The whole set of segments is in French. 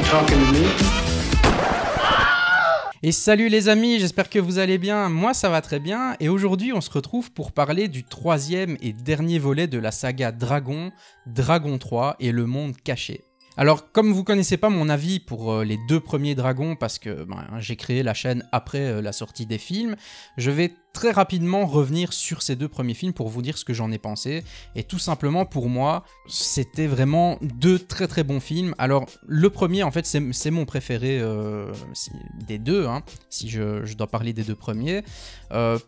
talking to me? Et salut les amis, j'espère que vous allez bien, moi ça va très bien, et aujourd'hui on se retrouve pour parler du troisième et dernier volet de la saga Dragon, Dragon 3 et le monde caché. Alors comme vous connaissez pas mon avis pour les deux premiers Dragons, parce que j'ai créé la chaîne après la sortie des films, je vais très rapidement revenir sur ces deux premiers films pour vous dire ce que j'en ai pensé. Et tout simplement pour moi, c'était vraiment deux très très bons films. Alors le premier en fait c'est mon préféré des deux, hein, si je dois parler des deux premiers,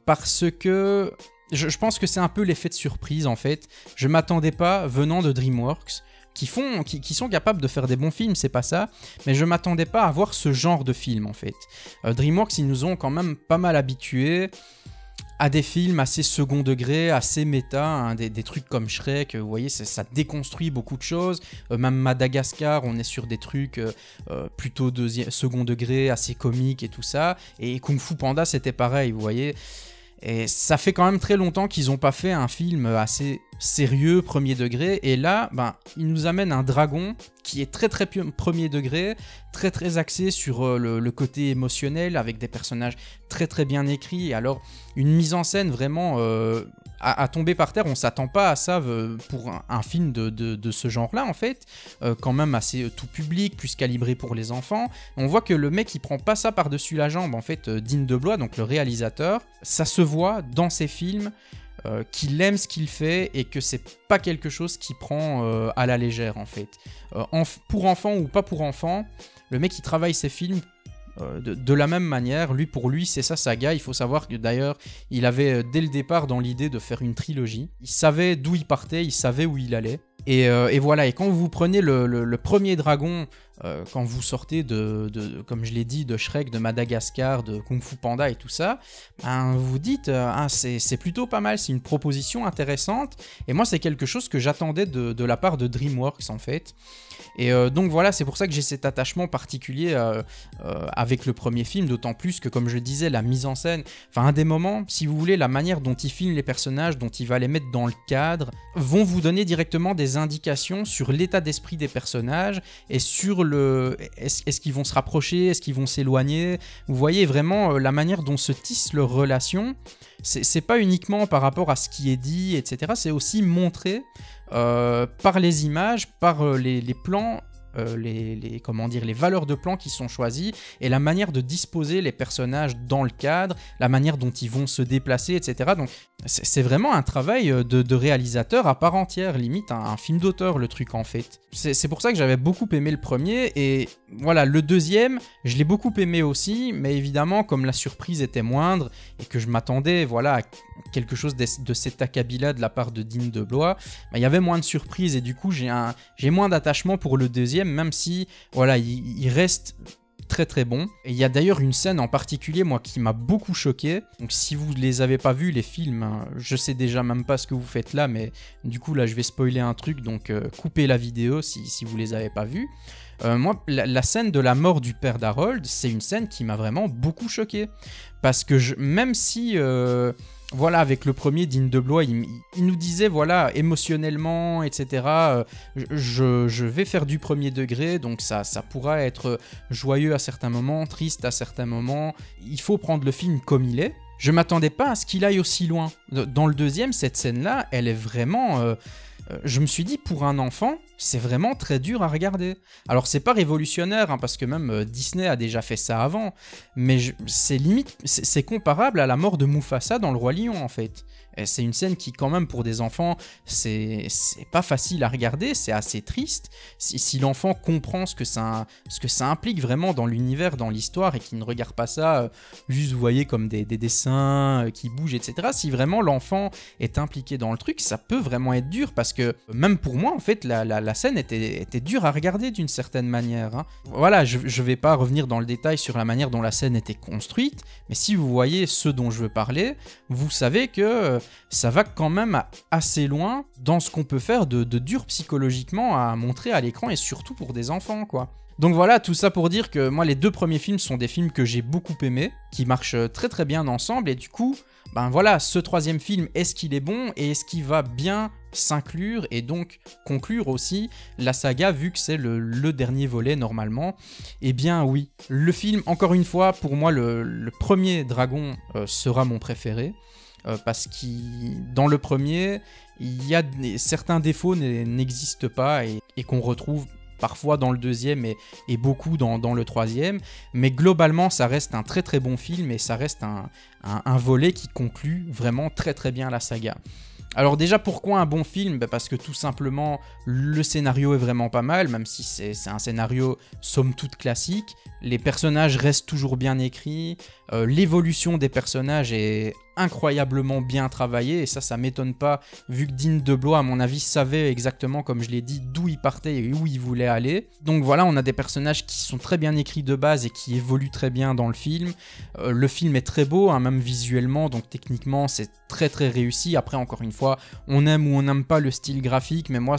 parce que je pense que c'est un peu l'effet de surprise en fait. Je m'attendais pas, venant de DreamWorks, qui sont capables de faire des bons films, c'est pas ça, mais je m'attendais pas à voir ce genre de film en fait. DreamWorks, ils nous ont quand même pas mal habitués à des films assez second degré, assez méta, hein, des trucs comme Shrek, vous voyez, ça déconstruit beaucoup de choses. Même Madagascar, on est sur des trucs plutôt second degré, assez comiques et tout ça. Et Kung Fu Panda, c'était pareil, vous voyez. Et ça fait quand même très longtemps qu'ils n'ont pas fait un film assez sérieux, premier degré. Et là, ils nous amènent un dragon qui est très très premier degré, très très axé sur le côté émotionnel, avec des personnages très très bien écrits. Et alors, une mise en scène vraiment à tomber par terre. On ne s'attend pas à ça pour un film de ce genre-là, en fait. Quand même assez tout public, plus calibré pour les enfants. On voit que le mec, il prend pas ça par-dessus la jambe, en fait. Dean DeBlois, donc le réalisateur, ça se voit dans ses films qu'il aime ce qu'il fait et que c'est pas quelque chose qu'il prend à la légère, en fait. Pour enfants ou pas pour enfants, le mec, il travaille ses films de la même manière. Pour lui, c'est sa saga. Il faut savoir que d'ailleurs, il avait dès le départ dans l'idée de faire une trilogie. Il savait d'où il partait, il savait où il allait. Et voilà, et quand vous prenez le premier dragon, quand vous sortez comme je l'ai dit, de Shrek, de Madagascar, de Kung Fu Panda et tout ça, vous vous dites, c'est plutôt pas mal, c'est une proposition intéressante. Et moi, c'est quelque chose que j'attendais de la part de DreamWorks, en fait. Et donc voilà, c'est pour ça que j'ai cet attachement particulier avec le premier film, d'autant plus que, comme je disais, la mise en scène, un des moments, si vous voulez, la manière dont il filme les personnages, dont il va les mettre dans le cadre, vont vous donner directement des indications sur l'état d'esprit des personnages et sur est-ce qu'ils vont se rapprocher, est-ce qu'ils vont s'éloigner. Vous voyez vraiment la manière dont se tissent leurs relations. C'est pas uniquement par rapport à ce qui est dit, etc. C'est aussi montré par les images, par les plans, les valeurs de plan qui sont choisies et la manière de disposer les personnages dans le cadre, la manière dont ils vont se déplacer, etc. Donc c'est vraiment un travail de réalisateur à part entière, limite un film d'auteur, le truc, en fait. C'est pour ça que j'avais beaucoup aimé le premier, et voilà, le deuxième, je l'ai beaucoup aimé aussi, mais évidemment, comme la surprise était moindre et que je m'attendais à quelque chose de cet acabit-là de la part de Dean DeBlois, il y avait moins de surprises, et du coup j'ai moins d'attachement pour le deuxième, même si voilà, il reste très très bon. Et il y a d'ailleurs une scène en particulier, moi, qui m'a beaucoup choqué. Donc si vous les avez pas vus, les films, je sais déjà même pas ce que vous faites là, mais du coup là je vais spoiler un truc, donc coupez la vidéo si vous les avez pas vus. Moi, la scène de la mort du père d'Harold, c'est une scène qui m'a vraiment beaucoup choqué, parce que même si voilà, avec le premier, Dean DeBlois, il nous disait, voilà, émotionnellement, etc., je vais faire du premier degré, donc ça pourra être joyeux à certains moments, triste à certains moments. Il faut prendre le film comme il est. Je m'attendais pas à ce qu'il aille aussi loin. Dans le deuxième, cette scène-là, elle est vraiment... je me suis dit, pour un enfant, c'est vraiment très dur à regarder. Alors, c'est pas révolutionnaire, hein, parce que même Disney a déjà fait ça avant, mais c'est comparable à la mort de Mufasa dans Le Roi Lion, en fait. Et c'est une scène qui, quand même, pour des enfants, c'est pas facile à regarder, c'est assez triste. Si l'enfant comprend ce que ça implique vraiment dans l'univers, dans l'histoire, et qu'il ne regarde pas ça juste, vous voyez, comme des dessins qui bougent, etc. Si vraiment l'enfant est impliqué dans le truc, ça peut vraiment être dur, parce que même pour moi, en fait, la scène était dure à regarder d'une certaine manière, hein. Voilà, je vais pas revenir dans le détail sur la manière dont la scène était construite, mais si vous voyez ce dont je veux parler, vous savez que ça va quand même assez loin dans ce qu'on peut faire de dur psychologiquement à montrer à l'écran, et surtout pour des enfants, quoi. Donc voilà, tout ça pour dire que moi les 2 premiers films sont des films que j'ai beaucoup aimés, qui marchent très très bien ensemble, et du coup, ben voilà, ce 3e film, est-ce qu'il est bon et est-ce qu'il va bien s'inclure et donc conclure aussi la saga vu que c'est le dernier volet normalement? Eh bien oui, le film, encore une fois, pour moi le premier Dragon sera mon préféré. Parce que dans le premier, il y a certains défauts n'existent pas et qu'on retrouve parfois dans le deuxième et beaucoup dans le troisième. Mais globalement, ça reste un très très bon film et ça reste un volet qui conclut vraiment très très bien la saga. Alors déjà, pourquoi un bon film? Parce que tout simplement, le scénario est vraiment pas mal, même si c'est un scénario somme toute classique. Les personnages restent toujours bien écrits, l'évolution des personnages est incroyablement bien travaillée, et ça m'étonne pas, vu que Dean DeBlois, à mon avis, savait exactement, comme je l'ai dit, d'où il partait et où il voulait aller. Donc voilà, on a des personnages qui sont très bien écrits de base et qui évoluent très bien dans le film. Le film est très beau, hein, même visuellement, donc techniquement, c'est très très réussi. Après, encore une fois, on aime ou on n'aime pas le style graphique, mais moi,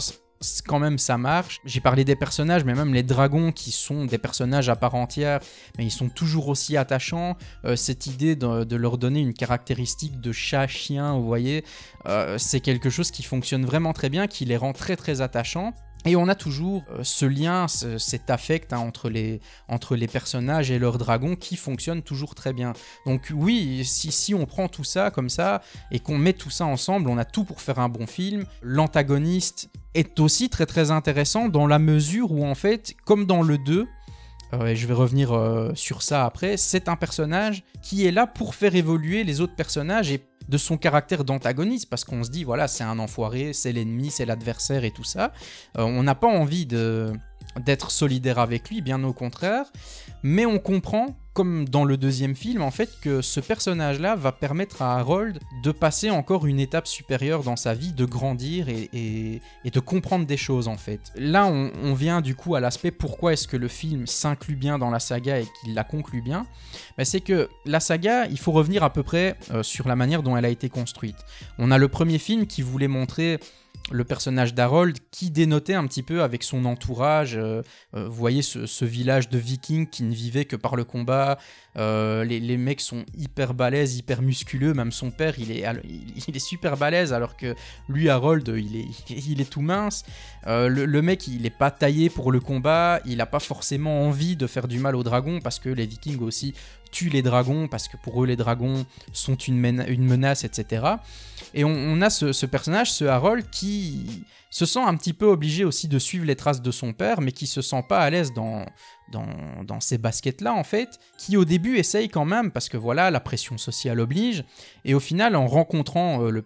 quand même ça marche. J'ai parlé des personnages, mais même les dragons qui sont des personnages à part entière, mais ils sont toujours aussi attachants. Cette idée de leur donner une caractéristique de chat-chien, vous voyez, c'est quelque chose qui fonctionne vraiment très bien, qui les rend très très attachants. Et on a toujours ce lien, cet affect, hein, entre les personnages et leurs dragons qui fonctionne toujours très bien. Donc oui, si on prend tout ça comme ça et qu'on met tout ça ensemble, on a tout pour faire un bon film. L'antagoniste est aussi très très intéressant dans la mesure où en fait, comme dans le 2, et je vais revenir sur ça après, c'est un personnage qui est là pour faire évoluer les autres personnages et de son caractère d'antagoniste, parce qu'on se dit, voilà, c'est un enfoiré, c'est l'ennemi, c'est l'adversaire et tout ça. On n'a pas envie d'être solidaire avec lui, bien au contraire, mais on comprend, comme dans le deuxième film, en fait, que ce personnage-là va permettre à Harold de passer encore une étape supérieure dans sa vie, de grandir et de comprendre des choses, en fait. Là, on vient du coup à l'aspect pourquoi est-ce que le film s'inclut bien dans la saga et qu'il la conclut bien. Ben, c'est que la saga, il faut revenir à peu près sur la manière dont elle a été construite. On a le premier film qui voulait montrer le personnage d'Harold qui dénotait un petit peu avec son entourage. Vous voyez ce village de vikings qui ne vivait que par le combat. Les mecs sont hyper balèzes, hyper musculeux. Même son père, il est super balèze, alors que lui, Harold, il est tout mince. Le mec, il n'est pas taillé pour le combat. Il n'a pas forcément envie de faire du mal aux dragons, parce que les vikings aussi tuent les dragons, parce que pour eux, les dragons sont une menace, etc. Et on a ce personnage, ce Harold, qui se sent un petit peu obligé aussi de suivre les traces de son père, mais qui se sent pas à l'aise dans ces baskets-là, en fait, qui au début essaye quand même, parce que voilà, la pression sociale oblige, et au final, en rencontrant le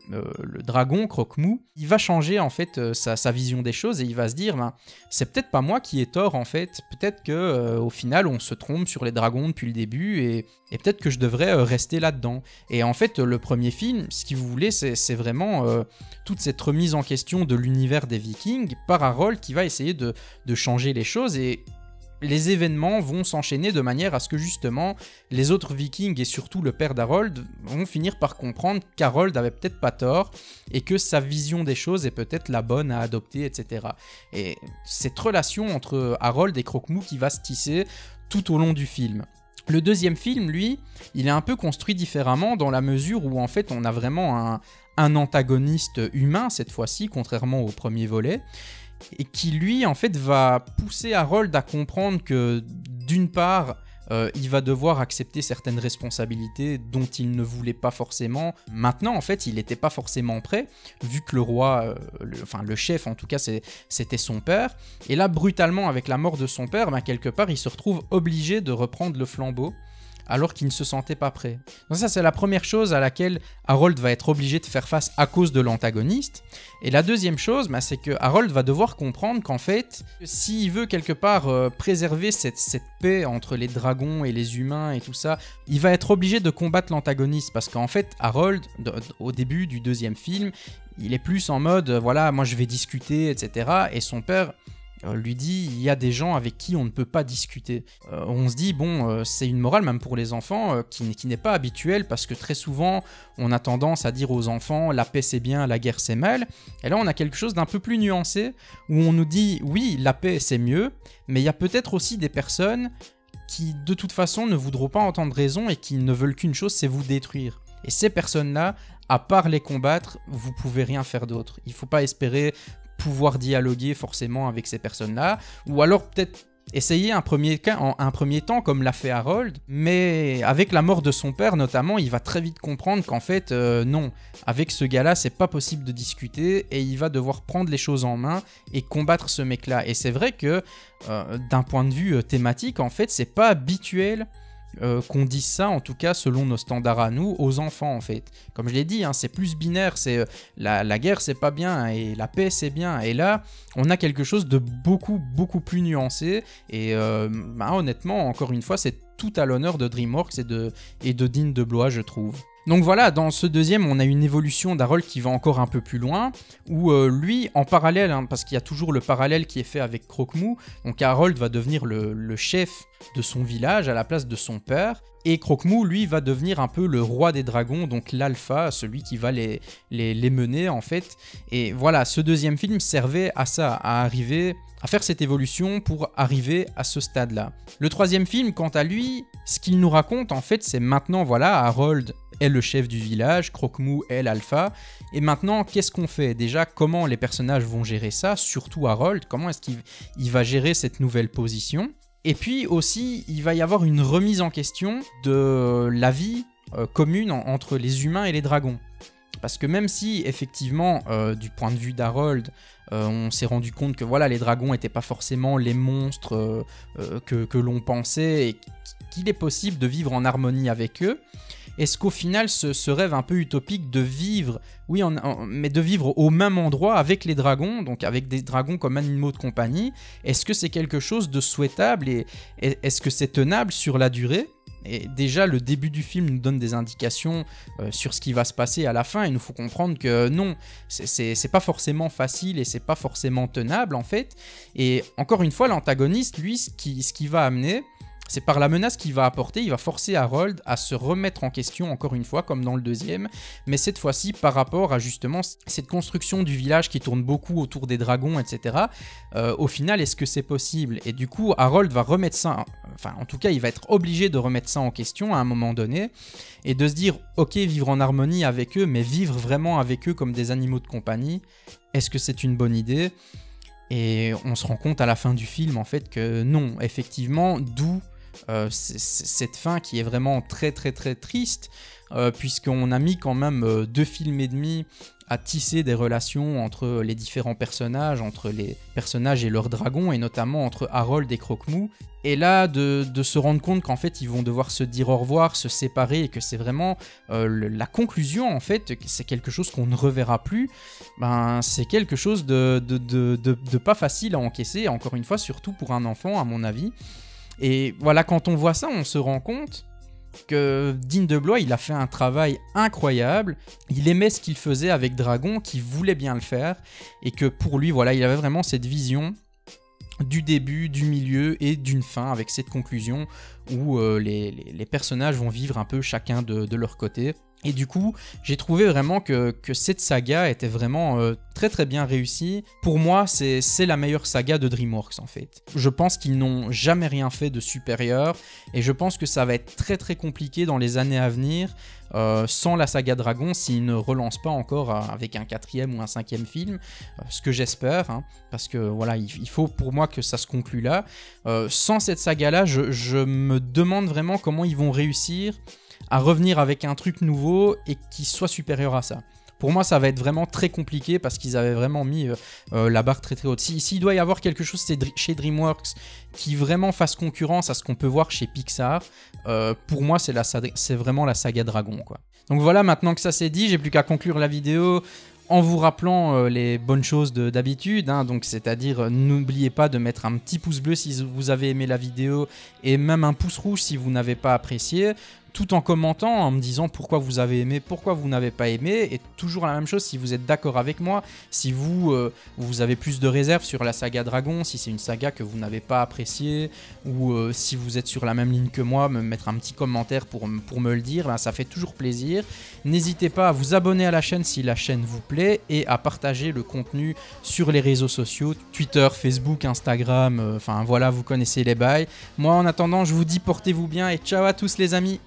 dragon, Croque-Mou, il va changer, en fait, sa vision des choses, et il va se dire, ben, c'est peut-être pas moi qui ai tort, en fait, peut-être que au final, on se trompe sur les dragons depuis le début, et peut-être que je devrais rester là-dedans. Et en fait, le premier film, ce que vous voulez, c'est vraiment toute cette remise en question de l'univers des Vikings par Harold qui va essayer de changer les choses, et les événements vont s'enchaîner de manière à ce que justement les autres Vikings et surtout le père d'Harold vont finir par comprendre qu'Harold avait peut-être pas tort et que sa vision des choses est peut-être la bonne à adopter, etc. Et cette relation entre Harold et Croque-Mou qui va se tisser tout au long du film. Le deuxième film, lui, il est un peu construit différemment dans la mesure où en fait on a vraiment un antagoniste humain cette fois-ci, contrairement au premier volet, et qui lui en fait va pousser Harold à comprendre que d'une part il va devoir accepter certaines responsabilités dont il ne voulait pas forcément. Maintenant en fait il n'était pas forcément prêt, vu que le roi, le chef en tout cas c'était son père, et là brutalement avec la mort de son père, ben, quelque part il se retrouve obligé de reprendre le flambeau alors qu'il ne se sentait pas prêt. Donc ça, c'est la première chose à laquelle Harold va être obligé de faire face à cause de l'antagoniste. Et la deuxième chose, bah, c'est que Harold va devoir comprendre qu'en fait, s'il veut quelque part préserver cette paix entre les dragons et les humains et tout ça, il va être obligé de combattre l'antagoniste, parce qu'en fait, Harold, au début du deuxième film, il est plus en mode, voilà, moi je vais discuter, etc. Et son père lui dit il y a des gens avec qui on ne peut pas discuter. On se dit bon c'est une morale même pour les enfants qui n'est pas habituelle parce que très souvent on a tendance à dire aux enfants la paix c'est bien, la guerre c'est mal. Et là on a quelque chose d'un peu plus nuancé où on nous dit oui la paix c'est mieux, mais il y a peut-être aussi des personnes qui de toute façon ne voudront pas entendre raison et qui ne veulent qu'une chose, c'est vous détruire. Et ces personnes-là, à part les combattre, vous pouvez rien faire d'autre. Il ne faut pas espérer pouvoir dialoguer forcément avec ces personnes-là, ou alors peut-être essayer un premier temps comme l'a fait Harold, mais avec la mort de son père notamment, il va très vite comprendre qu'en fait non, avec ce gars-là c'est pas possible de discuter et il va devoir prendre les choses en main et combattre ce mec-là. Et c'est vrai que d'un point de vue thématique en fait c'est pas habituel qu'on dise ça, en tout cas selon nos standards à nous, aux enfants en fait. Comme je l'ai dit, hein, c'est plus binaire, c'est la guerre c'est pas bien et la paix c'est bien. Et là, on a quelque chose de beaucoup plus nuancé et honnêtement, encore une fois, c'est tout à l'honneur de DreamWorks et de Dean DeBlois, je trouve. Donc voilà, dans ce deuxième, on a une évolution d'Harold qui va encore un peu plus loin, où lui, en parallèle, hein, parce qu'il y a toujours le parallèle qui est fait avec Croque-Mou, donc Harold va devenir le chef de son village à la place de son père, et Croque-Mou, lui, va devenir un peu le roi des dragons, donc l'alpha, celui qui va les mener en fait. Et voilà, ce deuxième film servait à ça, à faire cette évolution pour arriver à ce stade-là. Le troisième film, quant à lui, ce qu'il nous raconte en fait, c'est maintenant, voilà, Harold est le chef du village, Croque-Mou est l'alpha, et maintenant, qu'est-ce qu'on fait? Déjà, comment les personnages vont gérer ça, surtout Harold, comment est-ce qu'il va gérer cette nouvelle position? Et puis aussi, il va y avoir une remise en question de la vie commune entre les humains et les dragons. Parce que même si, effectivement, du point de vue d'Harold, on s'est rendu compte que voilà, les dragons n'étaient pas forcément les monstres que l'on pensait, et qu'il est possible de vivre en harmonie avec eux, est-ce qu'au final, ce rêve un peu utopique de vivre, oui, mais de vivre au même endroit avec les dragons, donc avec des dragons comme animaux de compagnie, est-ce que c'est quelque chose de souhaitable et est-ce que c'est tenable sur la durée? Et déjà, le début du film nous donne des indications sur ce qui va se passer à la fin. Il nous faut comprendre que non, c'est pas forcément facile et c'est pas forcément tenable en fait. Et encore une fois, l'antagoniste, lui, ce qui va amener, c'est par la menace qu'il va apporter, il va forcer Harold à se remettre en question encore une fois, comme dans le deuxième, mais cette fois-ci par rapport à justement cette construction du village qui tourne beaucoup autour des dragons, etc. Au final, est-ce que c'est possible? Et du coup, Harold va remettre ça, enfin en tout cas, il va être obligé de remettre ça en question à un moment donné, et de se dire, ok, vivre en harmonie avec eux, mais vivre vraiment avec eux comme des animaux de compagnie, est-ce que c'est une bonne idée? Et on se rend compte à la fin du film, en fait, que non, effectivement, d'où cette fin qui est vraiment très triste, puisqu'on a mis quand même 2 films et demi à tisser des relations entre les différents personnages, entre les personnages et leurs dragons, et notamment entre Harold et Croque-Mou. Et là, de se rendre compte qu'en fait, ils vont devoir se dire au revoir, se séparer, et que c'est vraiment la conclusion, en fait, que c'est quelque chose qu'on ne reverra plus, ben, c'est quelque chose de pas facile à encaisser, encore une fois, surtout pour un enfant, à mon avis. Et voilà, quand on voit ça, on se rend compte que Dean DeBlois, il a fait un travail incroyable. Il aimait ce qu'il faisait avec Dragon, qu'il voulait bien le faire, et que pour lui, voilà, il avait vraiment cette vision du début, du milieu et d'une fin, avec cette conclusion où les personnages vont vivre un peu chacun de leur côté. Et du coup, j'ai trouvé vraiment que cette saga était vraiment très bien réussie. Pour moi, c'est la meilleure saga de DreamWorks en fait. Je pense qu'ils n'ont jamais rien fait de supérieur et je pense que ça va être très compliqué dans les années à venir sans la saga Dragon s'ils ne relancent pas encore avec un 4e ou un 5e film, ce que j'espère, hein, parce que voilà, il faut pour moi que ça se conclue là. Sans cette saga-là, je me demande vraiment comment ils vont réussir à revenir avec un truc nouveau et qui soit supérieur à ça. Pour moi, ça va être vraiment très compliqué parce qu'ils avaient vraiment mis la barre très haute. S'il doit y avoir quelque chose chez DreamWorks qui vraiment fasse concurrence à ce qu'on peut voir chez Pixar, pour moi, c'est vraiment la saga Dragon, quoi. Donc voilà, maintenant que ça c'est dit, j'ai plus qu'à conclure la vidéo en vous rappelant les bonnes choses d'habitude, hein, donc c'est-à-dire n'oubliez pas de mettre un petit pouce bleu si vous avez aimé la vidéo et même un pouce rouge si vous n'avez pas apprécié. tout en commentant, en me disant pourquoi vous avez aimé, pourquoi vous n'avez pas aimé, et toujours la même chose si vous êtes d'accord avec moi, si vous avez plus de réserves sur la saga Dragon, si c'est une saga que vous n'avez pas appréciée, ou si vous êtes sur la même ligne que moi, me mettre un petit commentaire pour me le dire, ben, ça fait toujours plaisir. N'hésitez pas à vous abonner à la chaîne si la chaîne vous plaît, et à partager le contenu sur les réseaux sociaux, Twitter, Facebook, Instagram, enfin voilà, vous connaissez les bails. Moi en attendant, je vous dis portez-vous bien et ciao à tous les amis.